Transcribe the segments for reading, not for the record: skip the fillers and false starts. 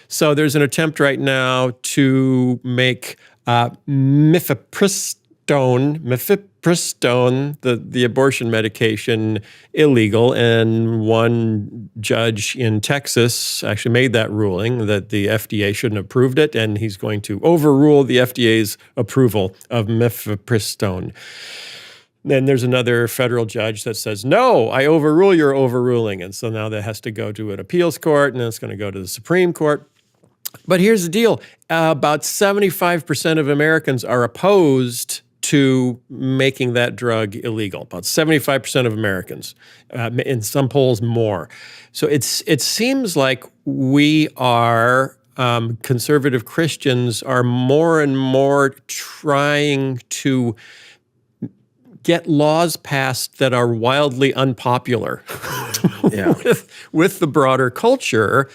So there's an attempt right now to make mifepristone, the abortion medication, illegal. And one judge in Texas actually made that ruling that the FDA shouldn't have approved it, and he's going to overrule the FDA's approval of mifepristone. Then there's another federal judge that says, no, I overrule your overruling. And so now that has to go to an appeals court, and then it's going to go to the Supreme Court. But here's the deal. About 75% of Americans are opposed to making that drug illegal. About 75% of Americans, in some polls more. So it seems like we are, conservative Christians are more and more trying to get laws passed that are wildly unpopular with the broader culture,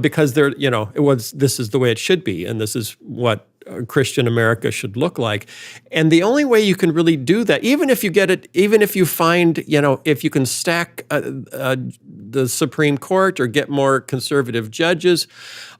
because they're, this is the way it should be, and this is what Christian America should look like. And the only way you can really do that, even if you get it, even if you find, if you can stack the Supreme Court or get more conservative judges,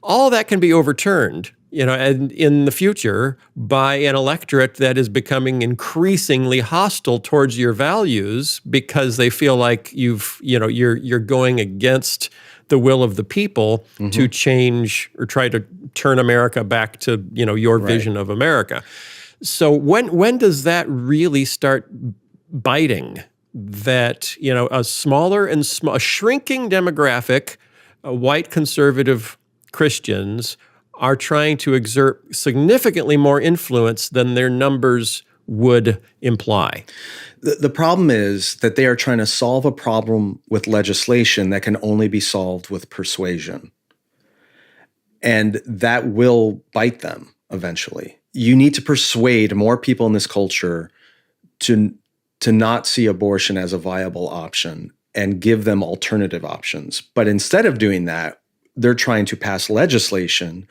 all that can be overturned. And in the future, by an electorate that is becoming increasingly hostile towards your values because they feel like you're going against the will of the people to change or try to turn America back to your vision of America. So when does that really start biting? That a smaller and a shrinking demographic, white conservative Christians are trying to exert significantly more influence than their numbers would imply. The problem is that they are trying to solve a problem with legislation that can only be solved with persuasion. And that will bite them eventually. You need to persuade more people in this culture to not see abortion as a viable option and give them alternative options. But instead of doing that, they're trying to pass legislation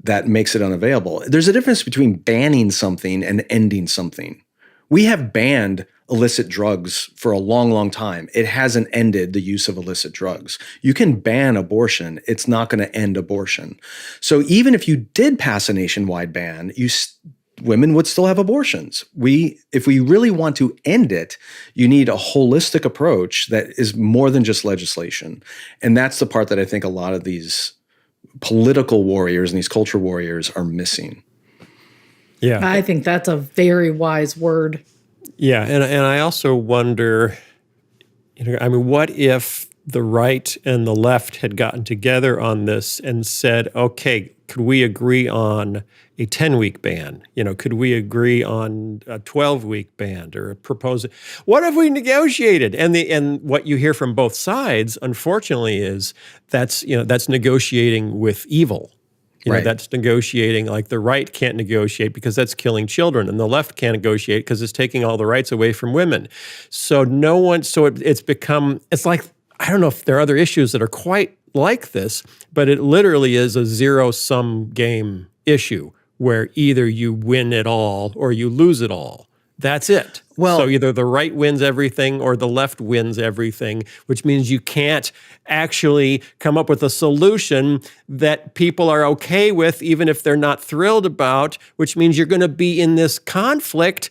that makes it unavailable. There's a difference between banning something and ending something. We have banned illicit drugs for a long, long time. It hasn't ended the use of illicit drugs. You can ban abortion. It's not going to end abortion. So even if you did pass a nationwide ban, women would still have abortions. If we really want to end it, you need a holistic approach that is more than just legislation. And that's the part that I think a lot of these political warriors and these culture warriors are missing. Yeah. I think that's a very wise word. Yeah. And I also wonder, what if the right and the left had gotten together on this and said, okay, could we agree on a 10-week ban? Could we agree on a 12-week ban or a proposal? What if we negotiated? And what you hear from both sides, unfortunately, is that's negotiating with evil. That's negotiating, like the right can't negotiate because that's killing children, and the left can't negotiate because it's taking all the rights away from women. So it's like, I don't know if there are other issues that are quite like this, but it literally is a zero-sum game issue where either you win it all or you lose it all. That's it. Well, so either the right wins everything or the left wins everything, which means you can't actually come up with a solution that people are okay with, even if they're not thrilled about, which means you're going to be in this conflict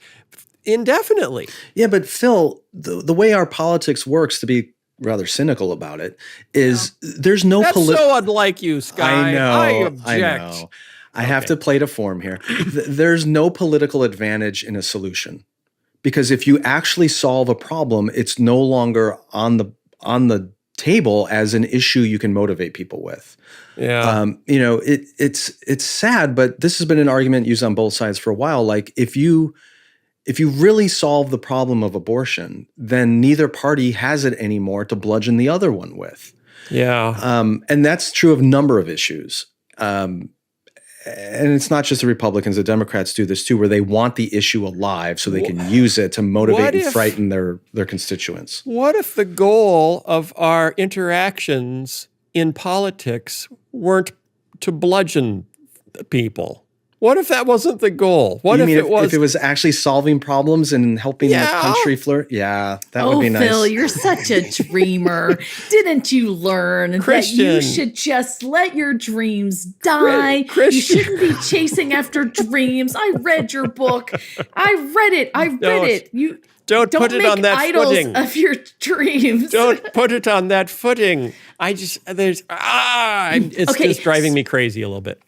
indefinitely. Yeah, but Phil, the way our politics works, to be rather cynical about it, is there's no That's so unlike you, Skye. I know. I object. I know. I have to play to form here. There's no political advantage in a solution, because if you actually solve a problem, it's no longer on the table as an issue you can motivate people with. Yeah. It's sad, but this has been an argument used on both sides for a while. Like if you really solve the problem of abortion, then neither party has it anymore to bludgeon the other one with. Yeah. And that's true of a number of issues. And it's not just the Republicans, the Democrats do this too, where they want the issue alive so they can use it to motivate and frighten their constituents. What if the goal of our interactions in politics weren't to bludgeon people? What if that wasn't the goal? What You if mean it was? if it was actually solving problems and helping the country flourish? Yeah, that would be nice. Phil, you're such a dreamer. Didn't you learn Christian. that you should just let your dreams die? Christian. You shouldn't be chasing after dreams. I read your book. I read it. You Don't put it make on that idols footing. of your dreams. Don't put it on that footing. It's Okay, just driving me crazy a little bit.